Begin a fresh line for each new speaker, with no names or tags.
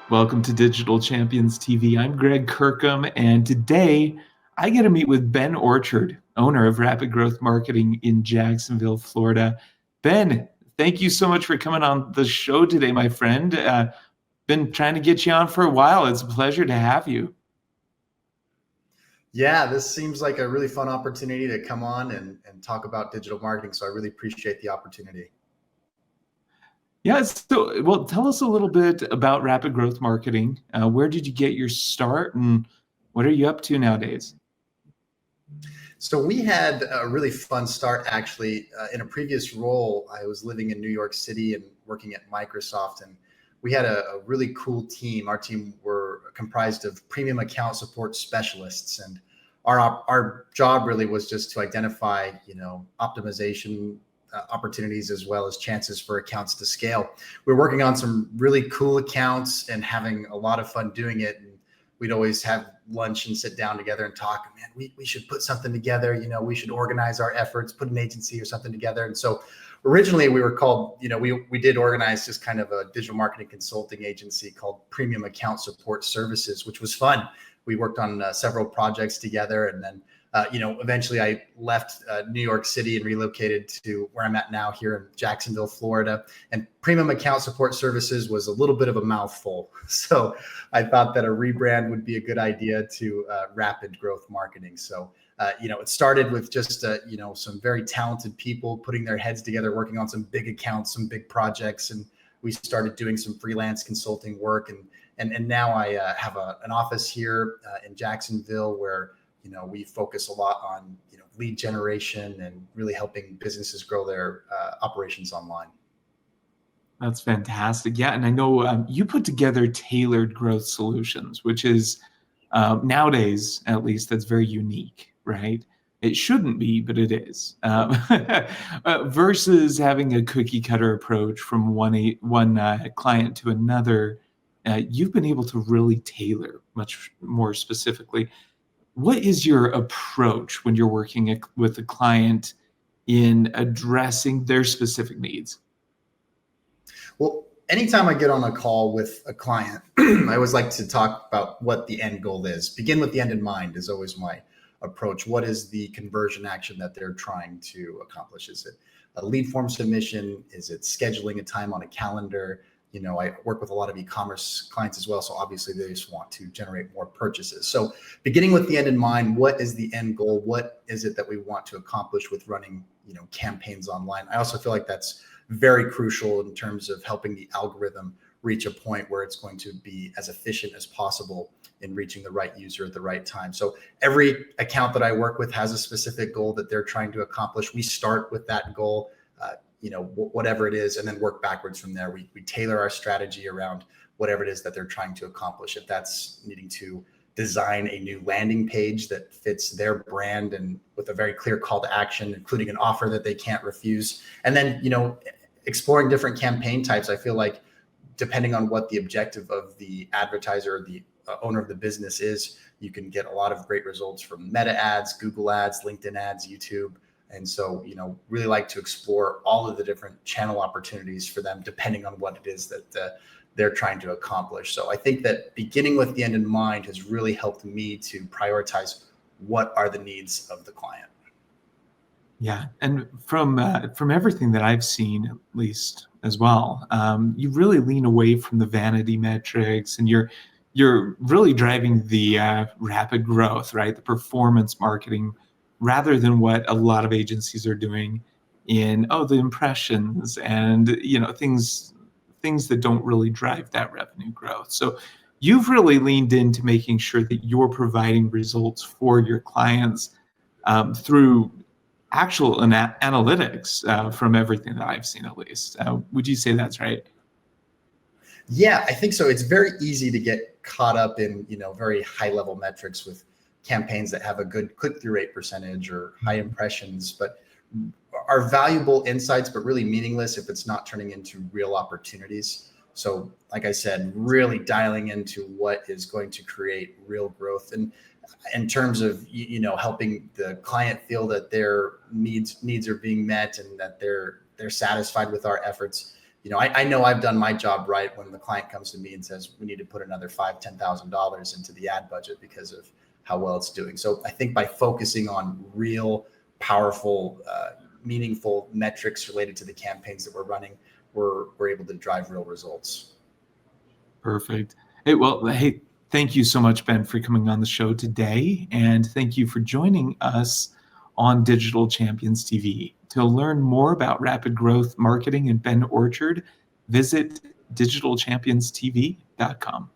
Welcome to Digital Champions TV. I'm Greg Kirkham, and today I get to meet with Ben Orchard, owner of Rapid Growth Marketing in Jacksonville, Florida. Ben, thank you so much for coming on the show today, my friend. Been trying to get you on for a while. It's a pleasure to have you.
Yeah, this seems like a really fun opportunity to come on and talk about digital marketing. So I really appreciate the opportunity.
Yeah, well, tell us a little bit about Rapid Growth Marketing. Where did you get your start, and what are you up to nowadays?
So we had a really fun start actually. In a previous role, I was living in New York City and working at Microsoft, and we had a really cool team. Our team were comprised of premium account support specialists, and our job really was just to identify, optimization opportunities as well as chances for accounts to scale. We're working on some really cool accounts and having a lot of fun doing it. And we'd always have lunch and sit down together and talk, man, we should put something together. We should organize our efforts, put an agency or something together. And so originally we were called, we did organize just kind of a digital marketing consulting agency called Premium Account Support Services, which was fun. We worked on several projects together, and then eventually I left New York City and relocated to where I'm at now here in Jacksonville, Florida. And Premium Account Support Services was a little bit of a mouthful. So I thought that a rebrand would be a good idea to Rapid Growth Marketing. So, it started with just, some very talented people putting their heads together, working on some big accounts, some big projects. And we started doing some freelance consulting work. And now I have an office here in Jacksonville where we focus a lot on, lead generation and really helping businesses grow their operations online.
That's fantastic. Yeah, and I know you put together tailored growth solutions, which is nowadays, at least, that's very unique, right? It shouldn't be, but it is. Versus having a cookie cutter approach from one client to another, you've been able to really tailor much more specifically. What is your approach when you're working with a client in addressing their specific needs?
Well, anytime I get on a call with a client, I always like to talk about what the end goal is. Begin with the end in mind is always my approach. What is the conversion action that they're trying to accomplish? Is it a lead form submission? Is it scheduling a time on a calendar? I work with a lot of e-commerce clients as well. So obviously they just want to generate more purchases. So beginning with the end in mind, what is the end goal? What is it that we want to accomplish with running, campaigns online? I also feel like that's very crucial in terms of helping the algorithm reach a point where it's going to be as efficient as possible in reaching the right user at the right time. So every account that I work with has a specific goal that they're trying to accomplish. We start with that goal, whatever it is, and then work backwards from there. We tailor our strategy around whatever it is that they're trying to accomplish. If that's needing to design a new landing page that fits their brand and with a very clear call to action, including an offer that they can't refuse. And then, exploring different campaign types. I feel like depending on what the objective of the advertiser or the owner of the business is, you can get a lot of great results from Meta ads, Google ads, LinkedIn ads, YouTube. And so, really like to explore all of the different channel opportunities for them, depending on what it is that they're trying to accomplish. So I think that beginning with the end in mind has really helped me to prioritize what are the needs of the client.
Yeah, and from everything that I've seen, at least as well, you really lean away from the vanity metrics, and you're really driving the rapid growth, right? The performance marketing, rather than what a lot of agencies are doing in the impressions and things that don't really drive that revenue growth. So you've really leaned into making sure that you're providing results for your clients through actual analytics from everything that I've seen, at least. Would you say that's right?
Yeah, I think so. It's very easy to get caught up in, very high level metrics with campaigns that have a good click-through rate percentage or high impressions, but are valuable insights, but really meaningless if it's not turning into real opportunities. So like I said, really dialing into what is going to create real growth. And in terms of, helping the client feel that their needs are being met and that they're satisfied with our efforts, I know I've done my job right when the client comes to me and says we need to put another $5,000-$10,000 into the ad budget because of how well it's doing. So I think by focusing on real, powerful, meaningful metrics related to the campaigns that we're running, we're able to drive real results.
Perfect. Hey, thank you so much, Ben, for coming on the show today, and thank you for joining us on Digital Champions TV. To learn more about rapid growth marketing and Ben Orchard, visit digitalchampionstv.com.